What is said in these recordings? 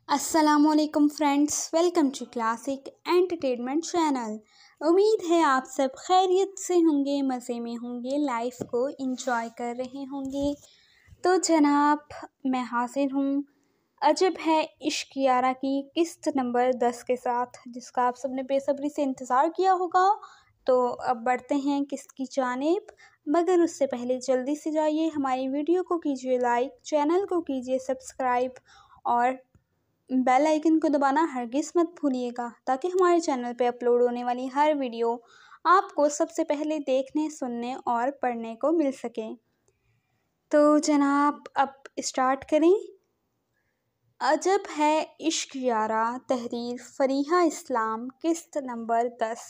असलकुम friends, welcome to classic entertainment channel. उम्मीद है आप सब खैरियत से होंगे, मज़े में होंगे, लाइफ को एंजॉय कर रहे होंगे। तो जनाब, मैं हाजिर हूँ अजब है इश्क यारा की किस्त नंबर 10 के साथ, जिसका आप सबने बेसब्री से इंतज़ार किया होगा। तो अब बढ़ते हैं किस्त की जानिब, मगर उससे पहले जल्दी से जाइए हमारी वीडियो को कीजिए लाइक, चैनल को कीजिए सब्सक्राइब और बेल आइकन को दबाना हरगिज़ मत भूलिएगा, ताकि हमारे चैनल पे अपलोड होने वाली हर वीडियो आपको सबसे पहले देखने, सुनने और पढ़ने को मिल सके। तो जनाब, अब स्टार्ट करें। अजब है इश्क यारा, तहरीर फरीहा इस्लाम, किस्त नंबर 10।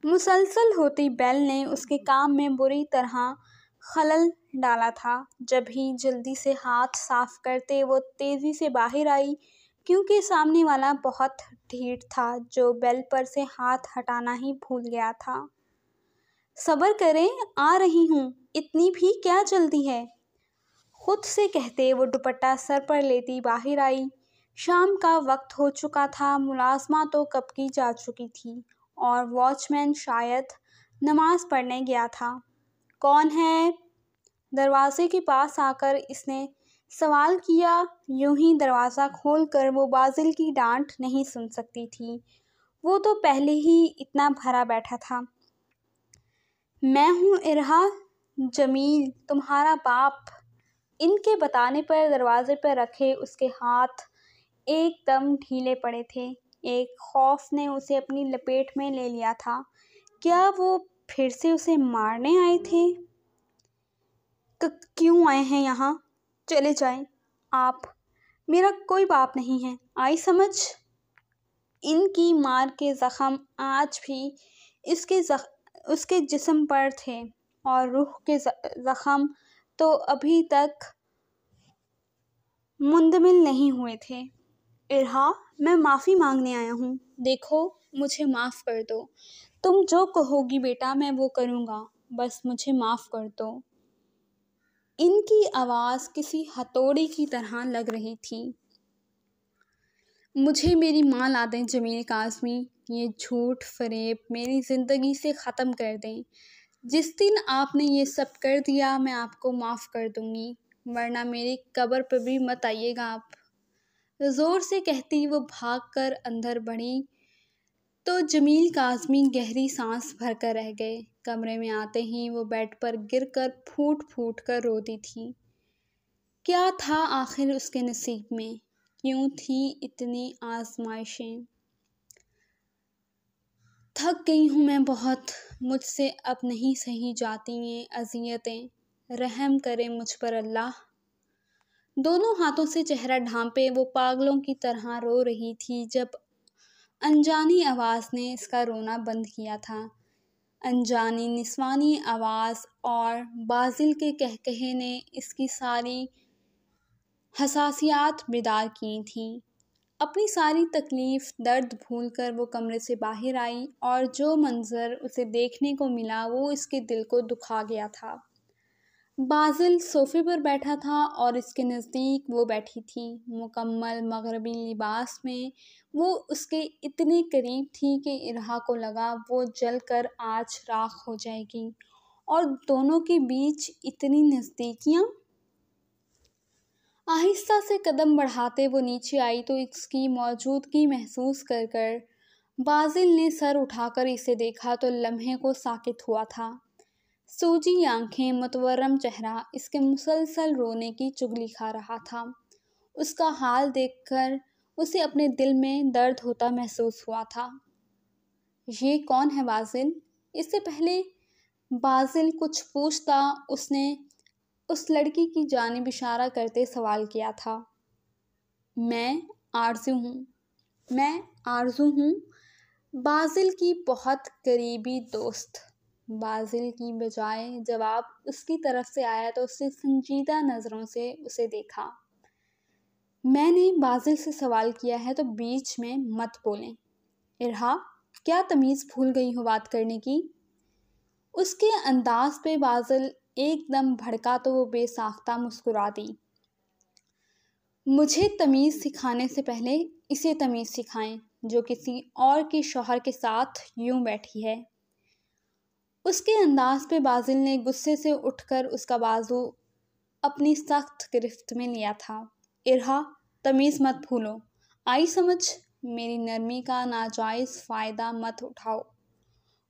मुसलसल होती बेल ने उसके काम में बुरी तरह खलल डाला था। जब ही जल्दी से हाथ साफ करते वो तेज़ी से बाहर आई, क्योंकि सामने वाला बहुत ढीठ था, जो बेल पर से हाथ हटाना ही भूल गया था। सब्र करें, आ रही हूँ, इतनी भी क्या जल्दी है, खुद से कहते वो दुपट्टा सर पर लेती बाहर आई। शाम का वक्त हो चुका था, मुलाजमा तो कब की जा चुकी थी और वॉचमैन शायद नमाज पढ़ने गया था। कौन है? दरवाजे के पास आकर इसने सवाल किया। यूं ही दरवाज़ा खोलकर वो बाजिल की डांट नहीं सुन सकती थी, वो तो पहले ही इतना भरा बैठा था। मैं हूँ इरहा, जमील तुम्हारा बाप। इनके बताने पर दरवाजे पर रखे उसके हाथ एकदम ढीले पड़े थे। एक खौफ ने उसे अपनी लपेट में ले लिया था। क्या वो फिर से उसे मारने आए थे? क्यों आए हैं यहाँ? चले जाएं आप, मेरा कोई बाप नहीं है, आई समझ? इनकी मार के ज़ख़म आज भी उसके जिस्म पर थे और रूह के ज़ख़म तो अभी तक मुंदमिल नहीं हुए थे। इरहा, मैं माफ़ी मांगने आया हूँ, देखो मुझे माफ़ कर दो। तुम जो कहोगी बेटा मैं वो करूँगा, बस मुझे माफ़ कर दो। इनकी आवाज़ किसी हथौड़ी की तरह लग रही थी। मुझे मेरी माँ ला दें जमील काज़मी, ये झूठ फरेब मेरी ज़िंदगी से ख़त्म कर दें। जिस दिन आपने ये सब कर दिया मैं आपको माफ़ कर दूँगी, वरना मेरी कब्र पर भी मत आइएगा आप। ज़ोर से कहती वो भागकर अंदर बढ़ी तो जमील काज़मी गहरी सांस भरकर रह गए। कमरे में आते ही वो बेड पर गिरकर फूट फूट कर रोती थी। क्या था आखिर उसके नसीब में? क्यों थी इतनी आजमाइशें? थक गई हूँ मैं बहुत, मुझसे अब नहीं सही जाती ये अज़ियतें, रहम करे मुझ पर अल्लाह। दोनों हाथों से चेहरा ढांपे वो पागलों की तरह रो रही थी, जब अनजानी आवाज़ ने इसका रोना बंद किया था। अनजानी निस्वानी आवाज़ और बाजिल के कहकहे ने इसकी सारी हसासियात बेदार की थी। अपनी सारी तकलीफ़ दर्द भूलकर वो कमरे से बाहर आई और जो मंज़र उसे देखने को मिला वो इसके दिल को दुखा गया था। बाजिल सोफ़े पर बैठा था और इसके नज़दीक वो बैठी थी, मुकम्मल मगरबी लिबास में। वो उसके इतने करीब थी कि इरहा को लगा वो जलकर आज राख हो जाएगी, और दोनों के बीच इतनी नज़दीकियाँ। आहिस्ता से कदम बढ़ाते वो नीचे आई तो इसकी मौजूदगी महसूस कर कर बाजिल ने सर उठाकर इसे देखा तो लम्हे को साकित हुआ था। सूजी आंखें, मुतवर्रम चेहरा इसके मुसलसल रोने की चुगली खा रहा था। उसका हाल देखकर उसे अपने दिल में दर्द होता महसूस हुआ था। ये कौन है बाजिल? इससे पहले बाजिल कुछ पूछता उसने उस लड़की की जानिब इशारा करते सवाल किया था। मैं आरज़ू हूँ, बाजिल की बहुत करीबी दोस्त। बाजिल की बजाय जवाब उसकी तरफ से आया तो उसने संजीदा नज़रों से उसे देखा। मैंने बाजिल से सवाल किया है तो बीच में मत बोलें। इरहा, क्या तमीज़ भूल गई हो बात करने की? उसके अंदाज पे बाजिल एकदम भड़का तो वो बेसाख्ता मुस्कुरा दी। मुझे तमीज़ सिखाने से पहले इसे तमीज़ सिखाएं, जो किसी और के शौहर के साथ यूं बैठी है। उसके अंदाज पे बाजिल ने गुस्से से उठकर उसका बाजू अपनी सख्त गिरफ्त में लिया था। इरहा, तमीज़ मत भूलो, आई समझ? मेरी नरमी का नाजायज़ फ़ायदा मत उठाओ।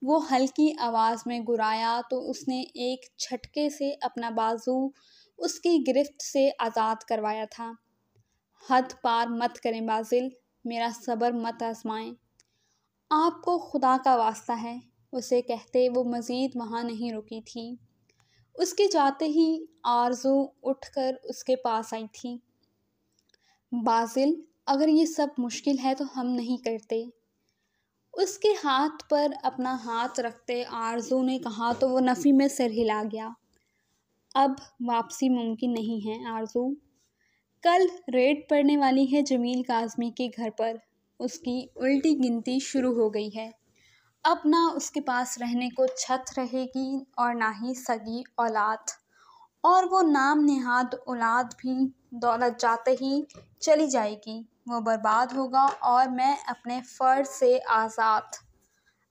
वो हल्की आवाज़ में गुर्राया तो उसने एक झटके से अपना बाजू उसकी गिरफ्त से आज़ाद करवाया था। हद पार मत करें बाजिल, मेरा सब्र मत आजमाएं। आपको खुदा का वास्ता है, उसे कहते वो मज़ीद वहाँ नहीं रुकी थी। उसके जाते ही आरज़ू उठकर उसके पास आई थी। बाजिल, अगर ये सब मुश्किल है तो हम नहीं करते। उसके हाथ पर अपना हाथ रखते आरज़ू ने कहा तो वो नफ़ी में सिर हिला गया। अब वापसी मुमकिन नहीं है आरज़ू। कल रेड पड़ने वाली है जमील काज़मी के घर पर। उसकी उल्टी गिनती शुरू हो गई है। अब ना उसके पास रहने को छत रहेगी और ना ही सगी औलाद, और वो नाम नेहाद औलाद भी दौलत जाते ही चली जाएगी। वो बर्बाद होगा और मैं अपने फ़र्ज से आज़ाद।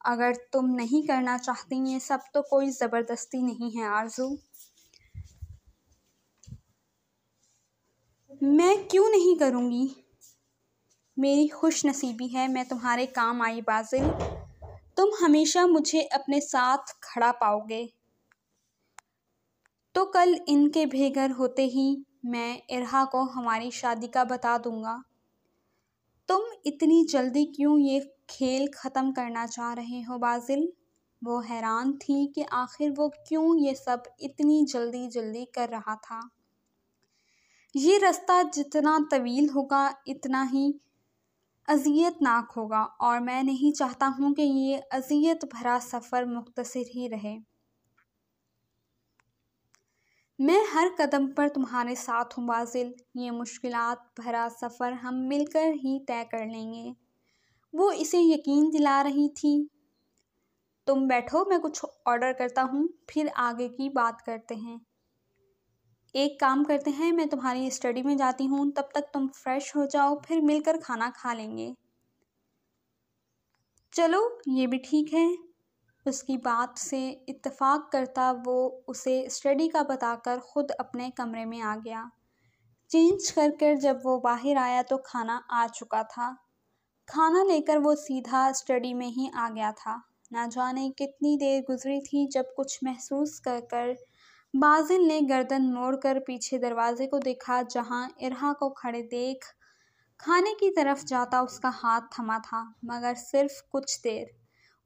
अगर तुम नहीं करना चाहती ये सब तो कोई ज़बरदस्ती नहीं है आरज़ू। मैं क्यों नहीं करूँगी? मेरी खुशनसीबी है मैं तुम्हारे काम आई बाजिल। तुम हमेशा मुझे अपने साथ खड़ा पाओगे। तो कल इनके बेघर होते ही मैं इरहा को हमारी शादी का बता दूंगा। तुम इतनी जल्दी क्यों ये खेल ख़त्म करना चाह रहे हो बाजिल? वो हैरान थी कि आखिर वो क्यों ये सब इतनी जल्दी जल्दी कर रहा था। ये रास्ता जितना तवील होगा इतना ही अज़ियतनाक होगा, और मैं नहीं चाहता हूँ कि ये अज़ियत भरा सफ़र मुख्तसर ही रहे। मैं हर कदम पर तुम्हारे साथ हूँ बाजिल। ये मुश्किलात भरा सफ़र हम मिलकर ही तय कर लेंगे। वो इसे यकीन दिला रही थी। तुम बैठो, मैं कुछ ऑर्डर करता हूँ, फिर आगे की बात करते हैं। एक काम करते हैं, मैं तुम्हारी स्टडी में जाती हूँ, तब तक तुम फ्रेश हो जाओ, फिर मिलकर खाना खा लेंगे। चलो, ये भी ठीक है। उसकी बात से इत्तेफाक करता वो उसे स्टडी का बताकर ख़ुद अपने कमरे में आ गया। चेंज कर जब वो बाहर आया तो खाना आ चुका था। खाना लेकर वो सीधा स्टडी में ही आ गया था। ना जाने कितनी देर गुजरी थी जब कुछ महसूस कर बाजिल ने गर्दन मोड़कर पीछे दरवाजे को देखा, जहां इरहा को खड़े देख खाने की तरफ जाता उसका हाथ थमा था, मगर सिर्फ कुछ देर।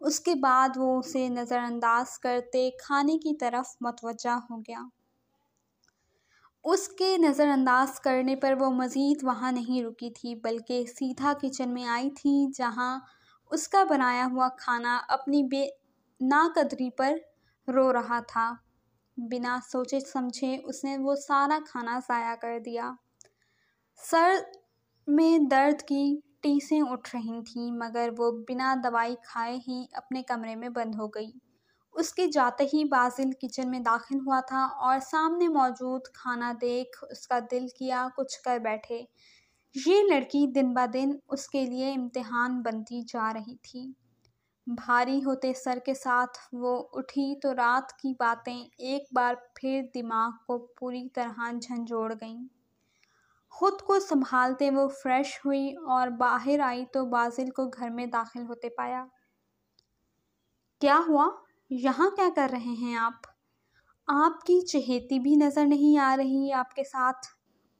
उसके बाद वो उसे नज़रअंदाज करते खाने की तरफ मतवज्जा हो गया। उसके नज़रअंदाज करने पर वो मज़ीद वहाँ नहीं रुकी थी, बल्कि सीधा किचन में आई थी, जहाँ उसका बनाया हुआ खाना अपनी नाकदरी पर रो रहा था। बिना सोचे समझे उसने वो सारा खाना ज़ाया कर दिया। सर में दर्द की टीसें उठ रही थीं, मगर वो बिना दवाई खाए ही अपने कमरे में बंद हो गई। उसके जाते ही बाजिल किचन में दाखिल हुआ था और सामने मौजूद खाना देख उसका दिल किया कुछ कर बैठे। ये लड़की दिन ब दिन उसके लिए इम्तिहान बनती जा रही थी। भारी होते सर के साथ वो उठी तो रात की बातें एक बार फिर दिमाग को पूरी तरह झंझोड़ गईं। खुद को संभालते वो फ्रेश हुई और बाहर आई तो बाजिल को घर में दाखिल होते पाया। क्या हुआ? यहाँ क्या कर रहे हैं आप? आपकी चहेती भी नज़र नहीं आ रही आपके साथ?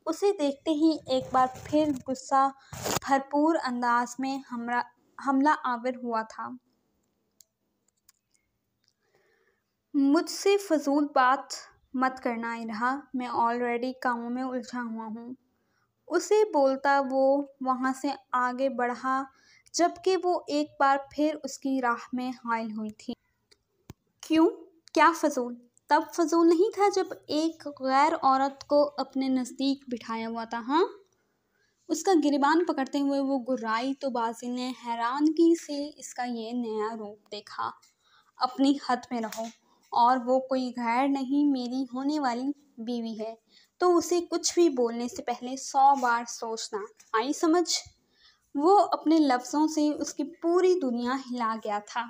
उसे देखते ही एक बार फिर गुस्सा भरपूर अंदाज में हमला आवर हुआ था। मुझसे फजूल बात मत करना इरहा, मैं ऑलरेडी कामों में उलझा हुआ हूँ। उसे बोलता वो वहाँ से आगे बढ़ा, जबकि वो एक बार फिर उसकी राह में हायल हुई थी। क्यों? क्या फजूल? तब फजूल नहीं था जब एक गैर औरत को अपने नज़दीक बिठाया हुआ था। हाँ, उसका गिरबान पकड़ते हुए वो गुर्राई तो बाजिल ने हैरानगी से इसका ये नया रूप देखा। अपनी हद में रहो, और वो कोई गैर नहीं, मेरी होने वाली बीवी है। तो उसे कुछ भी बोलने से पहले 100 बार सोचना। आई समझ? वो अपने लफ्ज़ों से उसकी पूरी दुनिया हिला गया था।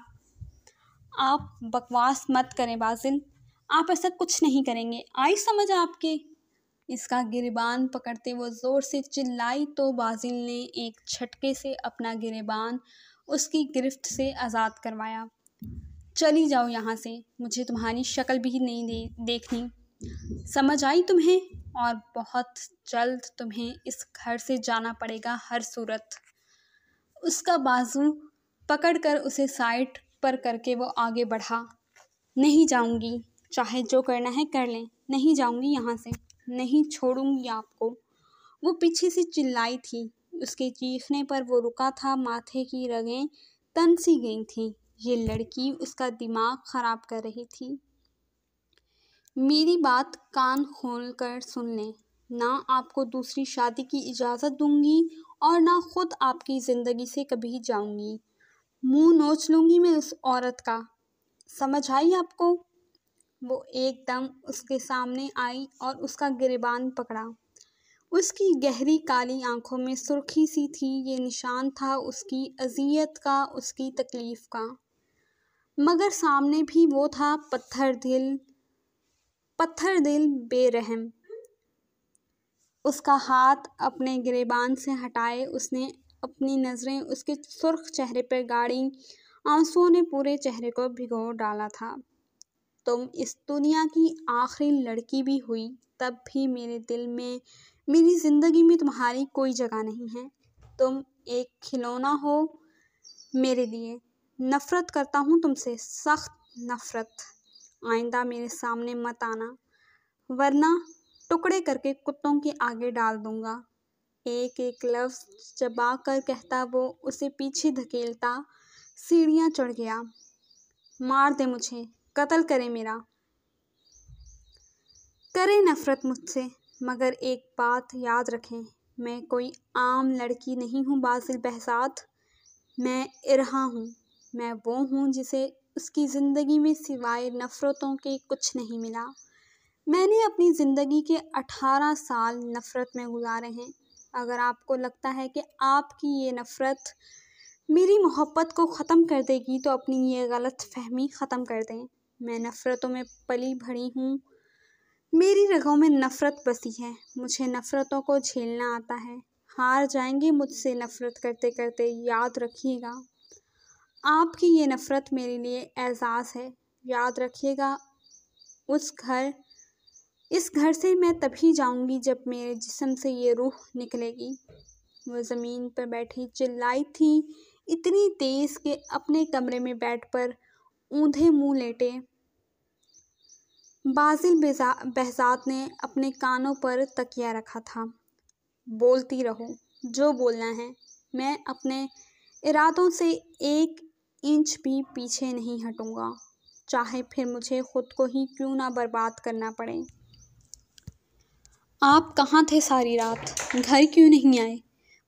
आप बकवास मत करें बाज़िल, आप ऐसा कुछ नहीं करेंगे। आई समझ आपके? इसका गिरेबान पकड़ते वो ज़ोर से चिल्लाई तो बाज़िल ने एक झटके से अपना गिरेबान उसकी गिरफ्त से आज़ाद करवाया। चली जाओ यहाँ से, मुझे तुम्हारी शक्ल भी नहीं देखनी, समझ आई तुम्हें? और बहुत जल्द तुम्हें इस घर से जाना पड़ेगा हर सूरत। उसका बाजू पकड़कर उसे साइड पर करके वो आगे बढ़ा। नहीं जाऊंगी, चाहे जो करना है कर लें, नहीं जाऊंगी यहाँ से, नहीं छोड़ूंगी आपको। वो पीछे से चिल्लाई थी। उसके चीखने पर वो रुका था। माथे की रगें तन सी गई थी। ये लड़की उसका दिमाग खराब कर रही थी। मेरी बात कान खोल कर सुन लें, ना आपको दूसरी शादी की इजाज़त दूंगी और ना खुद आपकी ज़िंदगी से कभी जाऊंगी। मुंह नोच लूंगी मैं उस औरत का, समझ आई आपको? वो एकदम उसके सामने आई और उसका गिरेबान पकड़ा। उसकी गहरी काली आंखों में सुर्खी सी थी। ये निशान था उसकी अजियत का, उसकी तकलीफ का। मगर सामने भी वो था, पत्थर दिल बेरहम। उसका हाथ अपने गिरेबान से हटाए उसने अपनी नज़रें उसके सुर्ख चेहरे पर गाड़ी। आंसुओं ने पूरे चेहरे को भिगो डाला था। तुम इस दुनिया की आखिरी लड़की भी हुई तब भी मेरे दिल में, मेरी ज़िंदगी में तुम्हारी कोई जगह नहीं है। तुम एक खिलौना हो मेरे लिए। नफ़रत करता हूँ तुमसे, सख्त नफ़रत। आइंदा मेरे सामने मत आना, वरना टुकड़े करके कुत्तों के आगे डाल दूंगा। एक एक लफ्ज़ चबा कर कहता वो उसे पीछे धकेलता सीढ़ियाँ चढ़ गया। मार दे मुझे, कत्ल करे मेरा, करे नफ़रत मुझसे, मगर एक बात याद रखें, मैं कोई आम लड़की नहीं हूँ बाज़िल बहज़ाद। मैं इरहा हूँ। मैं वो हूँ जिसे उसकी ज़िंदगी में सिवाय नफ़रतों के कुछ नहीं मिला। मैंने अपनी ज़िंदगी के 18 साल नफ़रत में गुजारे हैं। अगर आपको लगता है कि आपकी ये नफ़रत मेरी मोहब्बत को ख़त्म कर देगी तो अपनी ये गलत फहमी ख़त्म कर दें। मैं नफ़रतों में पली भरी हूँ। मेरी रगों में नफ़रत बसी है। मुझे नफ़रतों को झेलना आता है। हार जाएंगे मुझसे नफ़रत करते करते, याद रखिएगा। आपकी ये नफ़रत मेरे लिए एहसास है, याद रखिएगा। इस घर से मैं तभी जाऊंगी जब मेरे जिस्म से ये रूह निकलेगी। वो ज़मीन पर बैठी चिल्लाई थी, इतनी तेज़ कि अपने कमरे में बेड पर ऊंधे मुंह लेटे बाज़िल बहज़ाद ने अपने कानों पर तकिया रखा था। बोलती रहो जो बोलना है, मैं अपने इरादों से 1 इंच भी पीछे नहीं हटूंगा, चाहे फिर मुझे खुद को ही क्यों ना बर्बाद करना पड़े। आप कहाँ थे सारी रात? घर क्यों नहीं आए?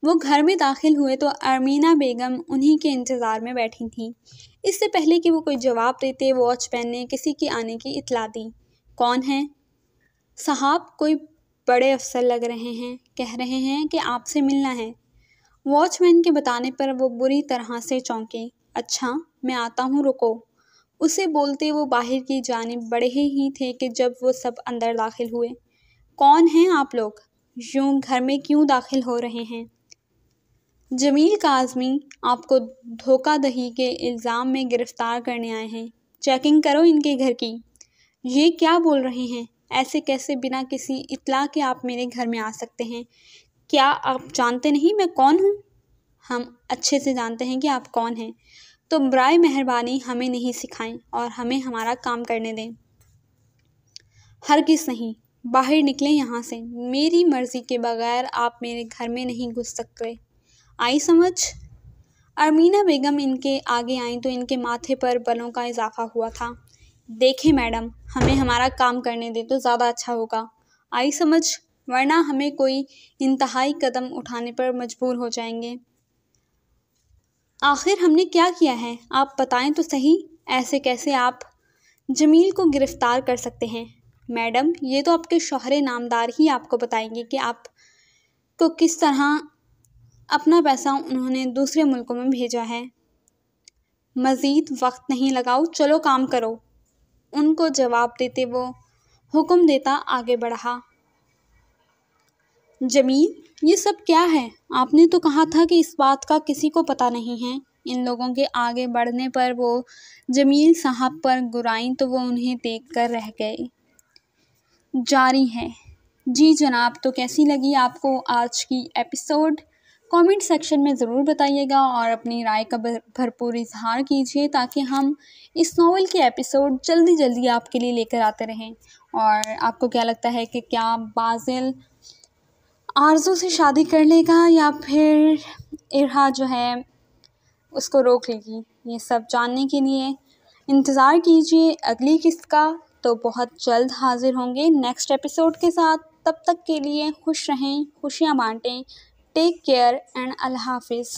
वो घर में दाखिल हुए तो अमीना बेगम उन्हीं के इंतज़ार में बैठी थी। इससे पहले कि वो कोई जवाब देते, वॉचमैन ने किसी के आने की इत्तला दी। कौन है? साहब, कोई बड़े अफसर लग रहे हैं, कह रहे हैं कि आपसे मिलना है। वॉचमैन के बताने पर वो बुरी तरह से चौंके। अच्छा, मैं आता हूँ, रुको। उसे बोलते वो बाहर की जानिब बढ़े ही थे कि जब वो सब अंदर दाखिल हुए। कौन हैं आप लोग? यूं घर में क्यों दाखिल हो रहे हैं? जमील काज़मी आपको धोखाधड़ी के इल्ज़ाम में गिरफ्तार करने आए हैं। चेकिंग करो इनके घर की। ये क्या बोल रहे हैं? ऐसे कैसे बिना किसी इत्तला के आप मेरे घर में आ सकते हैं? क्या आप जानते नहीं मैं कौन हूँ? हम अच्छे से जानते हैं कि आप कौन हैं, तो बराए मेहरबानी हमें नहीं सिखाएं और हमें हमारा काम करने दें। हरगिज़ नहीं, बाहर निकलें यहाँ से। मेरी मर्ज़ी के बगैर आप मेरे घर में नहीं घुस सकते। आई समझ? अमीना बेगम इनके आगे आईं तो इनके माथे पर बलों का इजाफा हुआ था। देखें मैडम, हमें हमारा काम करने दे तो ज़्यादा अच्छा होगा। आई समझ, वरना हमें कोई इंतहाई कदम उठाने पर मजबूर हो जाएंगे। आखिर हमने क्या किया है, आप बताएं तो सही। ऐसे कैसे आप जमील को गिरफ्तार कर सकते हैं? मैडम, ये तो आपके शौहरे नामदार ही आपको बताएंगे कि आपको किस तरह अपना पैसा उन्होंने दूसरे मुल्कों में भेजा है। मज़ीद वक्त नहीं लगाओ, चलो काम करो। उनको जवाब देते वो हुक्म देता आगे बढ़ा। जमील, ये सब क्या है? आपने तो कहा था कि इस बात का किसी को पता नहीं है। इन लोगों के आगे बढ़ने पर वो जमील साहब पर गुराईं तो वो उन्हें देखकर रह गए। जारी है। जी जनाब, तो कैसी लगी आपको आज की एपिसोड? कमेंट सेक्शन में ज़रूर बताइएगा और अपनी राय का भरपूर इजहार कीजिए ताकि हम इस नॉवल के एपिसोड जल्दी जल्दी आपके लिए लेकर आते रहें। और आपको क्या लगता है कि क्या बाज़िल आरज़ू से शादी कर लेगा या फिर इरहा जो है उसको रोक लेगी? ये सब जानने के लिए इंतज़ार कीजिए अगली किस्त का। तो बहुत जल्द हाजिर होंगे नेक्स्ट एपिसोड के साथ। तब तक के लिए खुश रहें, खुशियाँ बांटें। टेक केयर एंड अल्लाह हाफिज़।